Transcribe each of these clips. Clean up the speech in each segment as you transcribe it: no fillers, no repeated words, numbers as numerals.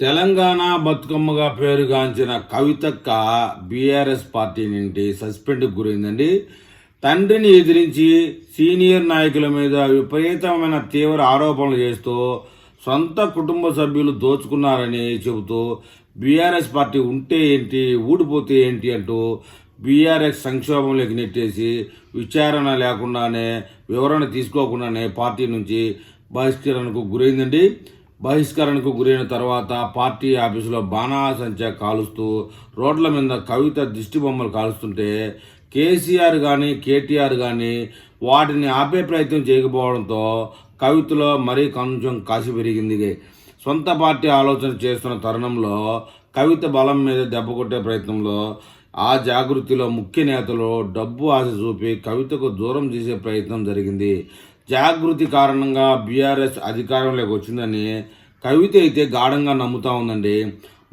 తెలంగాణ బతుకమ్మగా పేరుగాంచిన కవితక్క BRS party నుండి సస్పెండ్కి గురైందండి. తండ్రిని ఎదిరించి సీనియర్ నాయకుల మీద విపరీతమైన తీవ్ర ఆరోపణలు చేస్తూ సొంత కుటుంబ సభ్యులు దోచుకున్నారని చెబుతూ బీఆర్ఎస్ పార్టీ ఉంటే ఏంటి ఊడిపోతే ఏంటి అంటూ బీఆర్ఎస్ సంక్షోభంలోకి నెట్టేసి విచారణ లేకుండానే వివరణ తీసుకోకుండానే పార్టీ నుంచి బహిష్కరణకు గురైందండి. బహిష్కరణకు గురైన తర్వాత పార్టీ ఆఫీసులో బాణాసంచా కాలుస్తూ రోడ్ల మీద కవిత దిష్టి బొమ్మలు కాలుస్తుంటే కేసీఆర్ కానీ కేటీఆర్ కానీ వాటిని ఆపే ప్రయత్నం చేయకపోవడంతో కవితలో మరీ కొంచెం కాసి పెరిగింది. సొంత పార్టీ ఆలోచన చేస్తున్న తరుణంలో కవిత బలం మీద దెబ్బ కొట్టే ప్రయత్నంలో ఆ జాగృతిలో ముఖ్య నేతలు డబ్బు ఆశ చూపి కవితకు దూరం చేసే ప్రయత్నం జరిగింది. జాగృతి కారణంగా బీఆర్ఎస్ అధికారంలోకి వచ్చిందని కవిత అయితే గాఢంగా నమ్ముతా ఉందండి.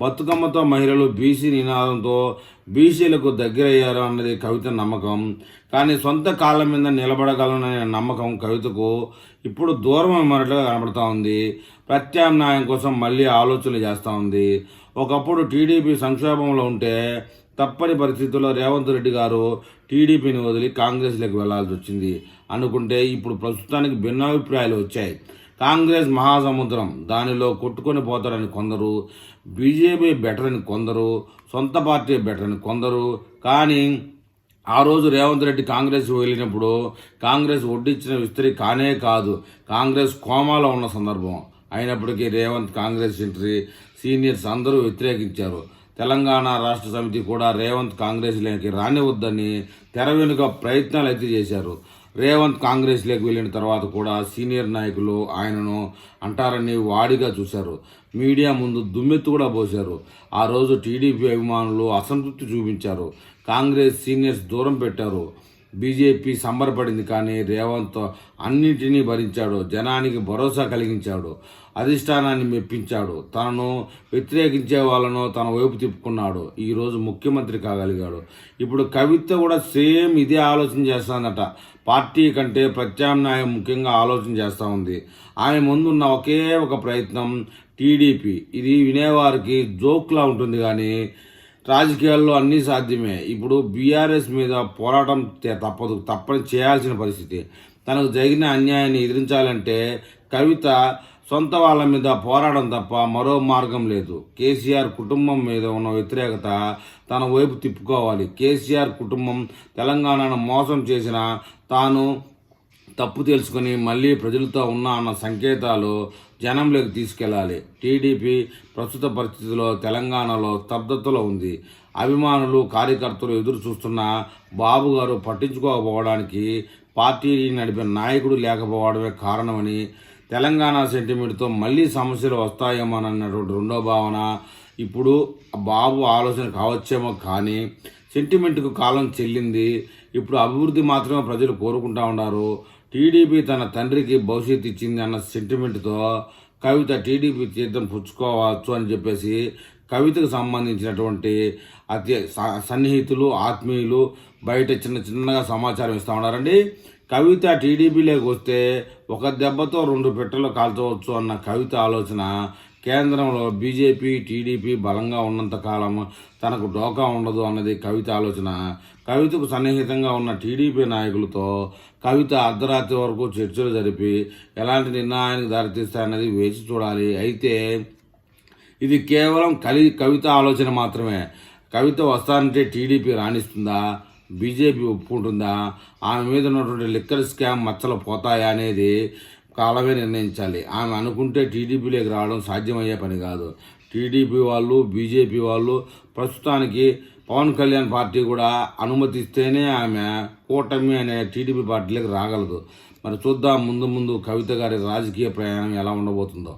బతుకమ్మతో మహిళలు బీసీ నినాదంతో బీసీలకు దగ్గరయ్యారు అన్నది కవిత నమ్మకం. కానీ సొంత కాళ్ళ మీద నిలబడగలననే నమ్మకం కవితకు ఇప్పుడు దూరం అన్నట్లుగా కనబడతా ఉంది. ప్రత్యామ్నాయం కోసం మళ్ళీ ఆలోచనలు చేస్తూ ఉంది. ఒకప్పుడు టీడీపీ సంక్షోభంలో ఉంటే తప్పని పరిస్థితుల్లో రేవంత్ రెడ్డి గారు టీడీపీని వదిలి కాంగ్రెస్లోకి వెళ్లాల్సి వచ్చింది అనుకుంటే ఇప్పుడు ప్రస్తుతానికి భిన్నాభిప్రాయాలు వచ్చాయి. కాంగ్రెస్ మహాసముద్రం, దానిలో కొట్టుకొని పోతారని కొందరు, బీజేపీ బెటర్ అని కొందరు, సొంత పార్టీ బెటర్ అని కొందరు. కానీ ఆ రోజు రేవంత్ రెడ్డి కాంగ్రెస్ వెళ్ళినప్పుడు కాంగ్రెస్ వడ్డించిన విస్తరి కానే కాదు, కాంగ్రెస్ కోమాలో ఉన్న సందర్భం అయినప్పటికీ రేవంత్ కాంగ్రెస్ ఎంట్రీ సీనియర్స్ అందరూ వ్యతిరేకించారు. తెలంగాణ రాష్ట్ర సమితి కూడా రేవంత్ కాంగ్రెస్లోకి రానివద్దని తెర వెనుక ప్రయత్నాలు అయితే చేశారు. రేవంత్ కాంగ్రెస్లోకి వెళ్ళిన తర్వాత కూడా సీనియర్ నాయకులు ఆయనను అంటారని వాడిగా చూశారు. మీడియా ముందు దుమ్మెత్తు కూడా పోశారు. ఆ రోజు టీడీపీ అభిమానులు అసంతృప్తి చూపించారు. కాంగ్రెస్ సీనియర్స్ దూరం పెట్టారు. బీజేపీ సంబరపడింది. కానీ రేవంత్ అన్నింటినీ భరించాడు. జనానికి భరోసా కలిగించాడు. అధిష్టానాన్ని మెప్పించాడు. తనను వ్యతిరేకించే వాళ్ళను తన వైపు తిప్పుకున్నాడు. ఈరోజు ముఖ్యమంత్రి కాగలిగాడు. ఇప్పుడు కవిత కూడా సేమ్ ఇదే ఆలోచన చేస్తానట. పార్టీ కంటే ప్రత్యామ్నాయం ముఖ్యంగా ఆలోచన చేస్తూ ఉంది. ఆమె ముందున్న ఒకే ఒక ప్రయత్నం టీడీపీ. ఇది వినేవారికి జోక్లా ఉంటుంది కానీ రాజకీయాల్లో అన్నీ సాధ్యమే. ఇప్పుడు బీఆర్ఎస్ మీద పోరాటం తప్పని చేయాల్సిన పరిస్థితి. తనకు జరిగిన అన్యాయాన్ని ఎదిరించాలంటే కవిత సొంత వాళ్ళ మీద పోరాటం తప్ప మరో మార్గం లేదు. కేసీఆర్ కుటుంబం మీద ఉన్న వ్యతిరేకత తన వైపు తిప్పుకోవాలి. కేసీఆర్ కుటుంబం తెలంగాణను మోసం చేసిన తాను తప్పు తెలుసుకుని మళ్ళీ ప్రజలతో ఉన్నా అన్న సంకేతాలు జనంలోకి తీసుకెళ్లాలి. టీడీపీ ప్రస్తుత పరిస్థితిలో తెలంగాణలో స్తబ్దతలో ఉంది. అభిమానులు కార్యకర్తలు ఎదురు చూస్తున్న బాబు గారు పట్టించుకోకపోవడానికి పార్టీని నడిపే నాయకుడు లేకపోవడమే కారణమని, తెలంగాణ సెంటిమెంట్తో మళ్ళీ సమస్యలు వస్తాయేమోనన్నటువంటి రెండో భావన. ఇప్పుడు బాబు ఆలోచన కావచ్చేమో కానీ సెంటిమెంట్కు కాలం చెల్లింది. ఇప్పుడు అభివృద్ధి మాత్రమే ప్రజలు కోరుకుంటా ఉన్నారు. టీడీపీ తన తండ్రికి భవిష్యత్తు ఇచ్చింది అన్న సెంటిమెంట్తో కవిత టీడీపీ తీర్థం పుచ్చుకోవచ్చు అని చెప్పేసి కవితకు సంబంధించినటువంటి అతి సన్నిహితులు ఆత్మీయులు బయట చిన్నగా సమాచారం ఇస్తూ ఉన్నారండి. కవిత టీడీపీలోకి వస్తే ఒక దెబ్బతో 2 పెట్టెలు కాల్చవచ్చు అన్న కవిత ఆలోచన. కేంద్రంలో బీజేపీ టీడీపీ బలంగా ఉన్నంత కాలం తనకు డోకా ఉండదు అన్నది కవిత ఆలోచన. కవితకు సన్నిహితంగా ఉన్న టీడీపీ నాయకులతో కవిత అర్ధరాత్రి వరకు చర్చలు జరిపి ఎలాంటి నిర్ణయానికి దారితీస్తాయన్నది వేచి చూడాలి. అయితే ఇది కేవలం కవిత ఆలోచన మాత్రమే. కవిత వస్తానంటే టీడీపీ రాణిస్తుందా, బీజేపీ ఒప్పుకుంటుందా, ఆమె మీద ఉన్నటువంటి లిక్కర్ స్కామ్ మచ్చలు పోతాయా అనేది కాలమే నిర్ణయించాలి. ఆమె అనుకుంటే టీడీపీలోకి రావడం సాధ్యమయ్యే పని కాదు. టీడీపీ వాళ్ళు బీజేపీ వాళ్ళు ప్రస్తుతానికి పవన్ కళ్యాణ్ పార్టీ కూడా అనుమతిస్తేనే ఆమె కూటమి అనే టీడీపీ పార్టీలోకి రాగలదు. మరి చూద్దాం ముందు కవిత గారి రాజకీయ ప్రయాణం ఎలా ఉండబోతుందో.